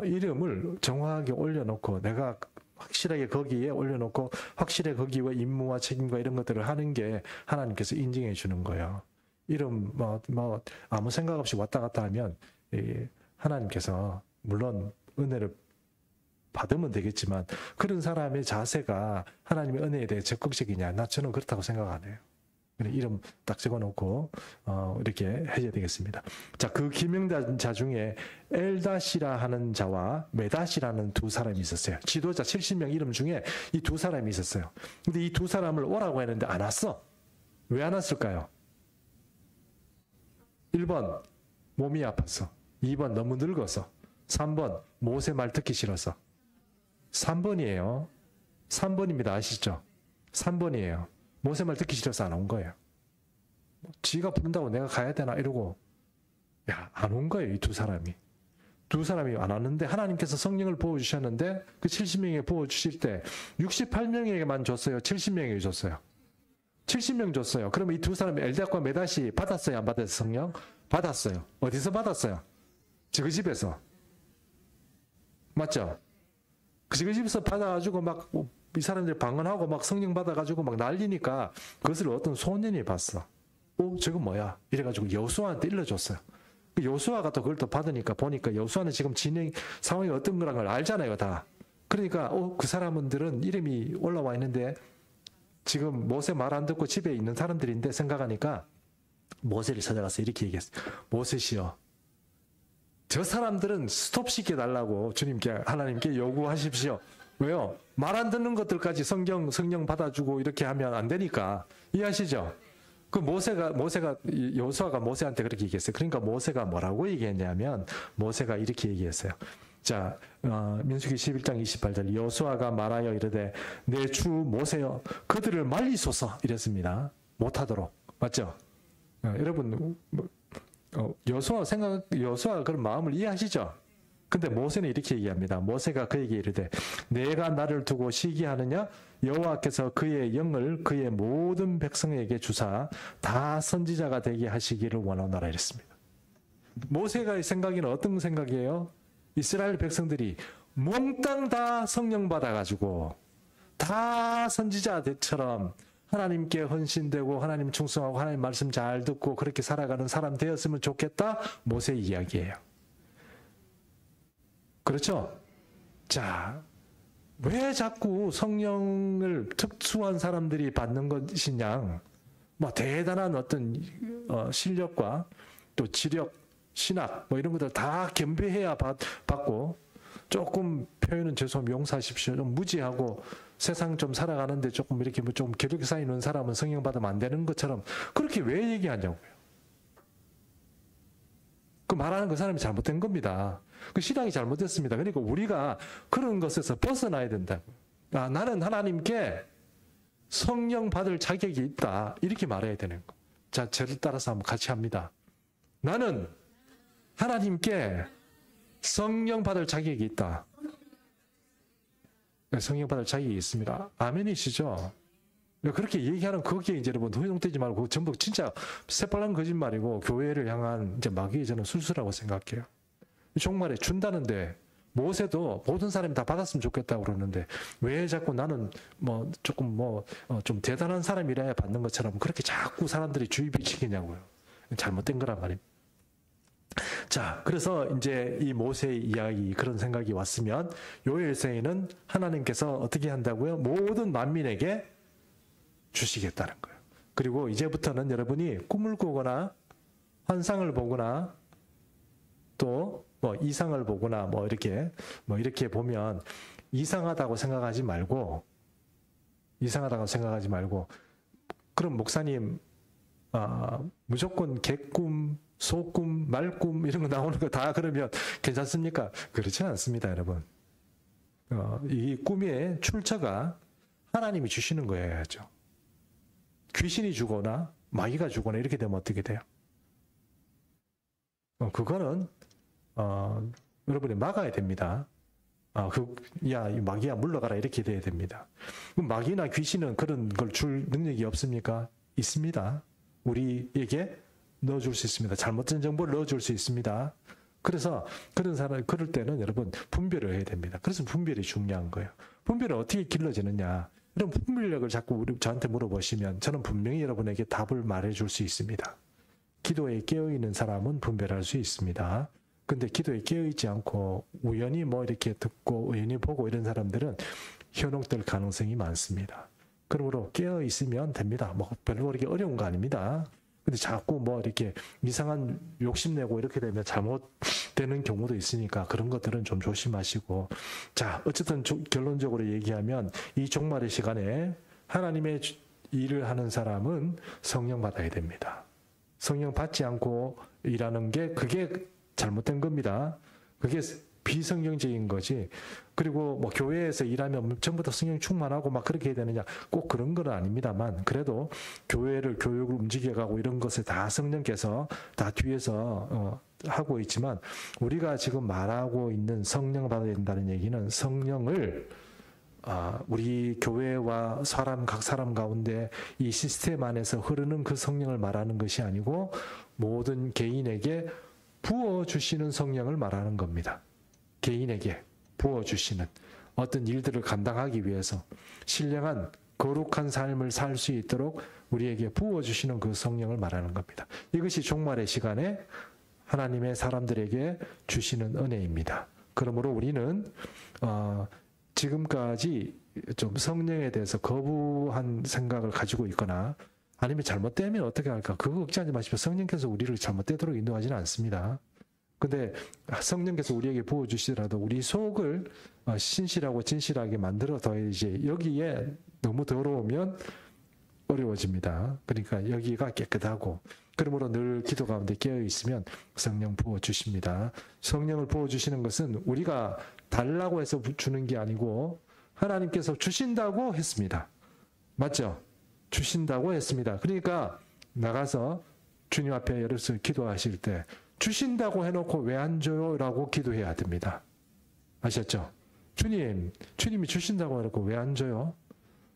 이름을 정확하게 올려놓고 내가 확실하게 거기에 올려놓고 확실하게 거기에 임무와 책임과 이런 것들을 하는 게 하나님께서 인정해 주는 거예요. 이름 뭐 아무 생각 없이 왔다 갔다 하면 하나님께서 물론 은혜를 받으면 되겠지만 그런 사람의 자세가 하나님의 은혜에 대해 적극적이냐? 저는 그렇다고 생각 안 해요. 이름 딱 적어놓고 이렇게 해야 되겠습니다. 자, 그 기명자 중에 엘다시라 하는 자와 메다시라는 두 사람이 있었어요. 지도자 70명 이름 중에 이 두 사람이 있었어요. 근데 이 두 사람을 오라고 했는데 안 왔어. 왜 안 왔을까요? 1번 몸이 아파서, 2번 너무 늙어서, 3번 모세 말 듣기 싫어서. 3번이에요. 3번입니다. 아시죠? 3번이에요. 모세 말 듣기 싫어서 안 온 거예요. 지가 부른다고 내가 가야 되나 이러고 안 온 거예요. 이 두 사람이. 두 사람이 안 왔는데 하나님께서 성령을 부어주셨는데 그 70명에 부어주실 때 68명에게만 줬어요? 70명에게 줬어요? 70명 줬어요. 그러면 이 두 사람이 엘다과 메다시 받았어요? 안 받았어요? 성령? 받았어요. 어디서 받았어요? 그 집에서. 맞죠? 그 집에서 받아가지고 막 이 사람들이 방언하고 막 성령 받아가지고 막 난리니까 그것을 어떤 소년이 봤어. 저거 뭐야? 이래가지고 여호수아한테 일러줬어요. 그 여호수아가 또 그걸 또 받으니까 보니까 여호수아는 지금 진행 상황이 어떤 거란 걸 알잖아요, 다. 그러니까 그 사람들은 이름이 올라와 있는데 지금 모세 말 안 듣고 집에 있는 사람들인데 생각하니까 모세를 찾아가서 이렇게 얘기했어요. 모세시여, 저 사람들은 스톱시켜 달라고 주님께 하나님께 요구하십시오. 왜요? 말 안 듣는 것들까지 성령 받아주고 이렇게 하면 안 되니까. 이해하시죠? 그 여호수아가 모세한테 그렇게 얘기했어요. 그러니까 모세가 뭐라고 얘기했냐면 모세가 이렇게 얘기했어요. 자, 민수기 11장 28절 여호수아가 말하여 이르되 내 주 모세여 그들을 말리소서 이랬습니다. 못하도록. 맞죠? 여러분 여호수아 그런 마음을 이해하시죠? 근데 모세는 이렇게 얘기합니다. 모세가 그에게 이르되 내가 나를 두고 시기하느냐? 여호와께서 그의 영을 그의 모든 백성에게 주사 다 선지자가 되게 하시기를 원하노라 이랬습니다. 모세가 생각에는 어떤 생각이에요? 이스라엘 백성들이 몽땅 다 성령 받아가지고 다 선지자들처럼 하나님께 헌신되고 하나님 충성하고 하나님 말씀 잘 듣고 그렇게 살아가는 사람 되었으면 좋겠다. 모세 이야기예요. 그렇죠? 자, 왜 자꾸 성령을 특수한 사람들이 받는 것이냐? 뭐 대단한 어떤 실력과 또 지력, 신학 뭐 이런 것들 다 겸비해야 받고 조금 표현은 죄송하면 용서하십시오. 좀 무지하고 세상 좀 살아가는데 조금 이렇게 좀 기력이 쌓이는 사람은 성령 받으면 안 되는 것처럼 그렇게 왜 얘기하냐고요. 그 말하는 그 사람이 잘못된 겁니다. 그 신앙이 잘못됐습니다. 그러니까 우리가 그런 것에서 벗어나야 된다고요. 나는 하나님께 성령 받을 자격이 있다. 이렇게 말해야 되는 거. 자, 저를 따라서 한번 같이 합니다. 나는 하나님께 성령 받을 자격이 있다. 성령 받을 자격이 있습니다. 아멘이시죠? 그렇게 얘기하는 거기에 이제 여러분 허용되지 말고 그거 전부 진짜 새빨간 거짓말이고 교회를 향한 이제 마귀의 저는 술수라고 생각해요. 종말에 준다는데 모세도 모든 사람이 다 받았으면 좋겠다고 그러는데 왜 자꾸 나는 뭐 조금 좀 대단한 사람이라야 받는 것처럼 그렇게 자꾸 사람들이 주입시키냐고요. 잘못된 거란 말입니다. 자, 그래서 이제 이 모세의 이야기 그런 생각이 왔으면 요엘서에는 하나님께서 어떻게 한다고요? 모든 만민에게 주시겠다는 거예요. 그리고 이제부터는 여러분이 꿈을 꾸거나 환상을 보거나 또 뭐 이상을 보거나 뭐 이렇게 보면 이상하다고 생각하지 말고 그럼 목사님 무조건 개꿈, 소꿈, 말꿈 이런 거 나오는 거 다 그러면 괜찮습니까? 그렇지는 않습니다, 여러분. 이 꿈의 출처가 하나님이 주시는 거여야죠. 귀신이 주거나 마귀가 주거나 이렇게 되면 어떻게 돼요? 그거는 여러분이 막아야 됩니다. 이 마귀야 물러가라 이렇게 돼야 됩니다. 마귀나 귀신은 그런 걸 줄 능력이 없습니까? 있습니다. 우리에게 넣어줄 수 있습니다. 잘못된 정보를 넣어줄 수 있습니다. 그래서 그럴 때는 여러분 분별을 해야 됩니다. 그래서 분별이 중요한 거예요. 분별은 어떻게 길러지느냐? 이런 분별력을 자꾸 저한테 물어보시면 저는 분명히 여러분에게 답을 말해줄 수 있습니다. 기도에 깨어있는 사람은 분별할 수 있습니다. 근데 기도에 깨어있지 않고 우연히 뭐 이렇게 듣고 우연히 보고 이런 사람들은 현혹될 가능성이 많습니다. 그러므로 깨어 있으면 됩니다. 뭐 별로 그렇게 어려운 거 아닙니다. 근데 자꾸 뭐 이렇게 이상한 욕심내고 이렇게 되면 잘못되는 경우도 있으니까 그런 것들은 좀 조심하시고. 자, 어쨌든 결론적으로 얘기하면 이 종말의 시간에 하나님의 일을 하는 사람은 성령 받아야 됩니다. 성령 받지 않고 일하는 게 그게 잘못된 겁니다. 그게 비성경적인 거지. 그리고 뭐 교회에서 일하면 전부 다 성령 충만하고 막 그렇게 해야 되느냐, 꼭 그런 건 아닙니다만, 그래도 교회를 교육을 움직여가고 이런 것을 다 성령께서 다 뒤에서 하고 있지만, 우리가 지금 말하고 있는 성령 받아야 된다는 얘기는 성령을 우리 교회와 각 사람 가운데 이 시스템 안에서 흐르는 그 성령을 말하는 것이 아니고 모든 개인에게 부어주시는 성령을 말하는 겁니다. 개인에게 부어주시는 어떤 일들을 감당하기 위해서 신령한 거룩한 삶을 살 수 있도록 우리에게 부어주시는 그 성령을 말하는 겁니다. 이것이 종말의 시간에 하나님의 사람들에게 주시는 은혜입니다. 그러므로 우리는 지금까지 좀 성령에 대해서 거부한 생각을 가지고 있거나 아니면 잘못되면 어떻게 할까? 그거 걱정하지 마시고 성령께서 우리를 잘못되도록 인도하지는 않습니다. 근데 성령께서 우리에게 부어주시더라도 우리 속을 신실하고 진실하게 만들어 둬야지 여기에 너무 더러우면 어려워집니다. 그러니까 여기가 깨끗하고 그러므로 늘 기도 가운데 깨어 있으면 성령 부어주십니다. 성령을 부어주시는 것은 우리가 달라고 해서 주는 게 아니고 하나님께서 주신다고 했습니다. 맞죠? 주신다고 했습니다. 그러니까 나가서 주님 앞에 여러분 기도하실 때 주신다고 해놓고 왜 안 줘요? 라고 기도해야 됩니다. 아셨죠? 주님이 주신다고 해놓고 왜 안 줘요?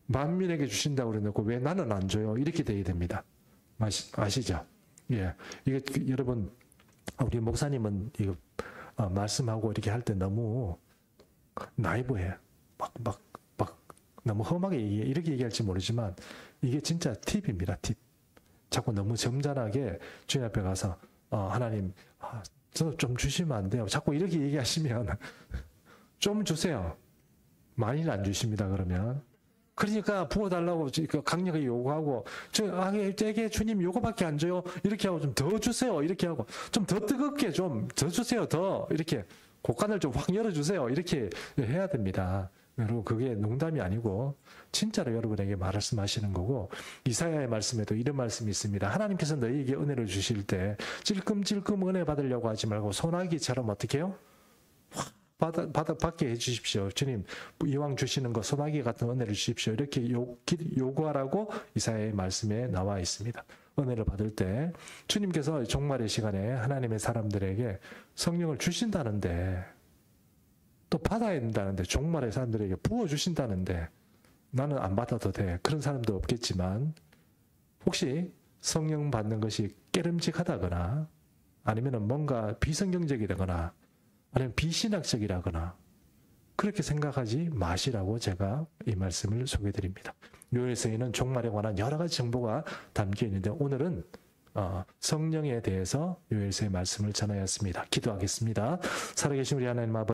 만민에게 주신다고 해놓고 왜 나는 안 줘요? 이렇게 돼야 됩니다. 아시죠? 예. 이게 여러분, 우리 목사님은 이거 말씀하고 이렇게 할 때 너무 나이브해. 막 너무 험하게 이렇게 얘기할지 모르지만 이게 진짜 팁입니다. 팁. 자꾸 너무 점잖하게 주님 앞에 가서 하나님, 저 좀 주시면 안 돼요. 자꾸 이렇게 얘기하시면 좀 주세요. 많이는 안 주십니다. 그러면. 그러니까 부어달라고 강력하게 요구하고 제게 주님 요거밖에 안 줘요. 이렇게 하고 좀 더 주세요. 이렇게 하고 좀 더 뜨겁게 좀 더 주세요. 더 이렇게 곡간을 좀 확 열어주세요. 이렇게 해야 됩니다. 여러분 그게 농담이 아니고 진짜로 여러분에게 말씀하시는 거고 이사야의 말씀에도 이런 말씀이 있습니다. 하나님께서 너희에게 은혜를 주실 때 찔끔찔끔 은혜 받으려고 하지 말고 소나기처럼 어떻게 해요? 받게 해주십시오. 주님 이왕 주시는 거 소나기 같은 은혜를 주십시오. 이렇게 요구하라고 이사야의 말씀에 나와 있습니다. 은혜를 받을 때 주님께서 종말의 시간에 하나님의 사람들에게 성령을 주신다는데 또 받아야 된다는데 종말의 사람들에게 부어주신다는데 나는 안 받아도 돼. 그런 사람도 없겠지만 혹시 성령 받는 것이 깨름직하다거나 아니면 뭔가 비성경적이라거나 아니면 비신학적이라거나 그렇게 생각하지 마시라고 제가 이 말씀을 소개드립니다. 요엘서에는 종말에 관한 여러 가지 정보가 담겨 있는데 오늘은 성령에 대해서 요엘서의 말씀을 전하였습니다. 기도하겠습니다. 살아계신 우리 하나님 아버지